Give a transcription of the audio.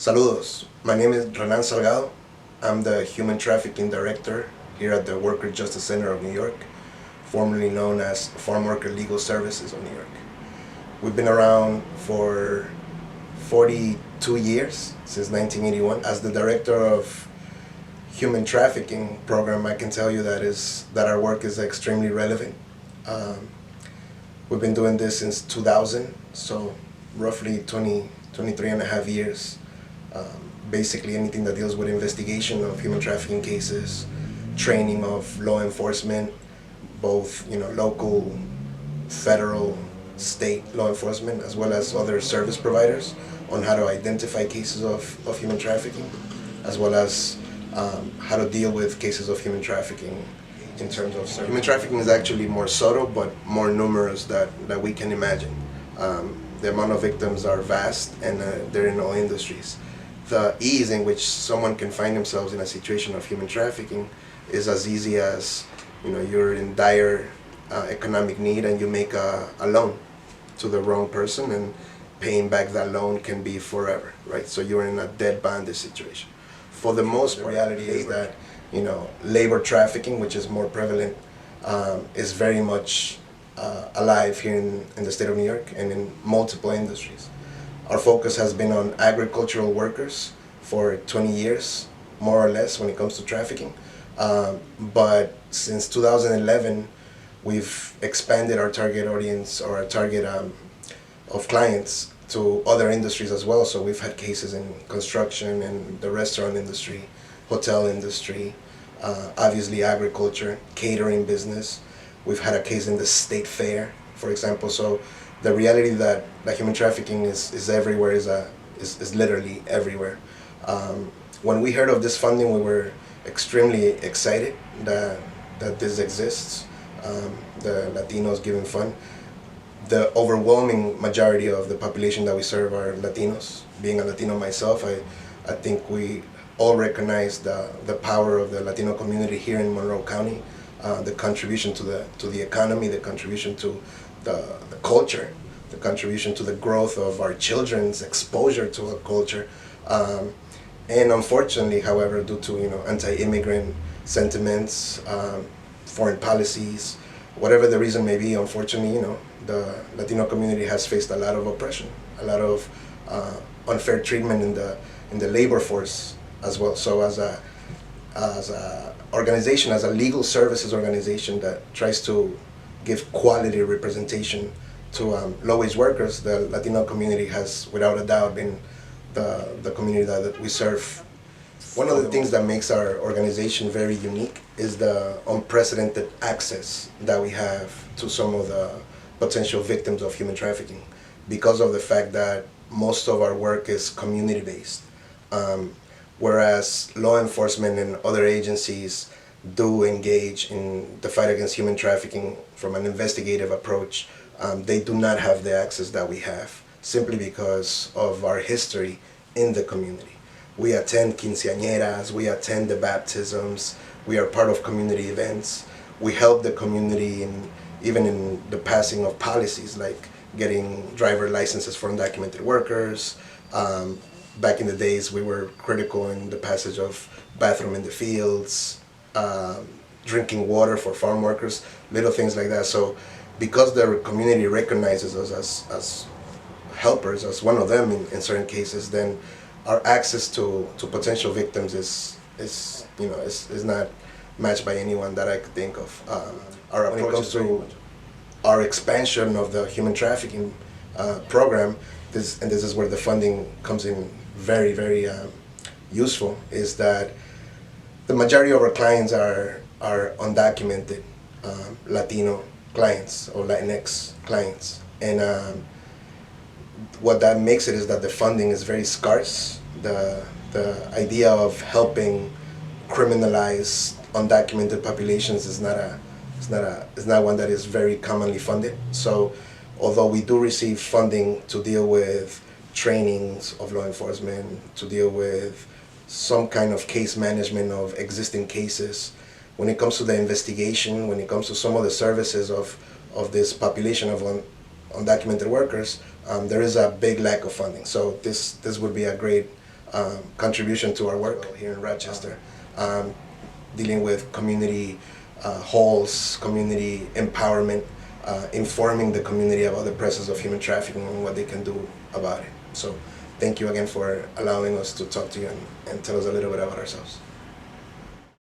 Saludos, my name is Renan Salgado. I'm the Human Trafficking Director here at the Worker Justice Center of New York, formerly known as Farm Worker Legal Services of New York. We've been around for 42 years, since 1981. As the Director of Human Trafficking Program, I can tell you that our work is extremely relevant. We've been doing this since 2000, so roughly 23 and a half years. Basically anything that deals with investigation of human trafficking cases, training of law enforcement, both local, federal, state law enforcement, as well as other service providers on how to identify cases of human trafficking, as well as how to deal with cases of human trafficking in terms of service. Human trafficking is actually more subtle but more numerous that we can imagine. The amount of victims are vast, and they're in all industries. The ease in which someone can find themselves in a situation of human trafficking is as easy as you're in dire economic need and you make a loan to the wrong person, and paying back that loan can be forever, right? So you're in a dead bondage situation. For the most part, the reality is that labor trafficking, which is more prevalent, is very much alive here in the state of New York and in multiple industries. Our focus has been on agricultural workers for 20 years, more or less, when it comes to trafficking. But since 2011, we've expanded our target audience, or our target of clients, to other industries as well. So we've had cases in construction and the restaurant industry, hotel industry, obviously agriculture, catering business. We've had a case in the state fair, for example. So the reality that human trafficking is everywhere is literally everywhere. When we heard of this funding, we were extremely excited that this exists, the Latino Giving Fund. The overwhelming majority of the population that we serve are Latinos. Being a Latino myself, I think we all recognize the power of the Latino community here in Monroe County, the contribution to the economy, the contribution to the culture, the contribution to the growth of our children's exposure to a culture. And unfortunately, however, due to anti-immigrant sentiments, foreign policies, whatever the reason may be, unfortunately, the Latino community has faced a lot of oppression, a lot of unfair treatment in the labor force as well. So as a organization, as a legal services organization that tries to give quality representation to low-wage workers, the Latino community has, without a doubt, been the community that we serve. One of the things that makes our organization very unique is the unprecedented access that we have to some of the potential victims of human trafficking, because of the fact that most of our work is community-based. Whereas law enforcement and other agencies do engage in the fight against human trafficking from an investigative approach, they do not have the access that we have, simply because of our history in the community. We attend quinceañeras, we attend the baptisms, we are part of community events, we help the community even in the passing of policies like getting driver licenses for undocumented workers. Back in the days, we were critical in the passage of bathroom in the fields, drinking water for farm workers, little things like that. So because the community recognizes us as helpers, as one of them in certain cases, then our access to potential victims is not matched by anyone that I could think of. Our approach to our expansion of the human trafficking program, this is where the funding comes in very, very useful, is that the majority of our clients are undocumented Latino clients or Latinx clients. And what that makes it is that the funding is very scarce. The idea of helping criminalize undocumented populations is not one that is very commonly funded. So although we do receive funding to deal with trainings of law enforcement, to deal with some kind of case management of existing cases, when it comes to the investigation, when it comes to some of the services of this population of undocumented workers, there is a big lack of funding. So this would be a great contribution to our work here in Rochester, dealing with community halls, community empowerment, informing the community about the presence of human trafficking and what they can do about it. So thank you again for allowing us to talk to you and tell us a little bit about ourselves.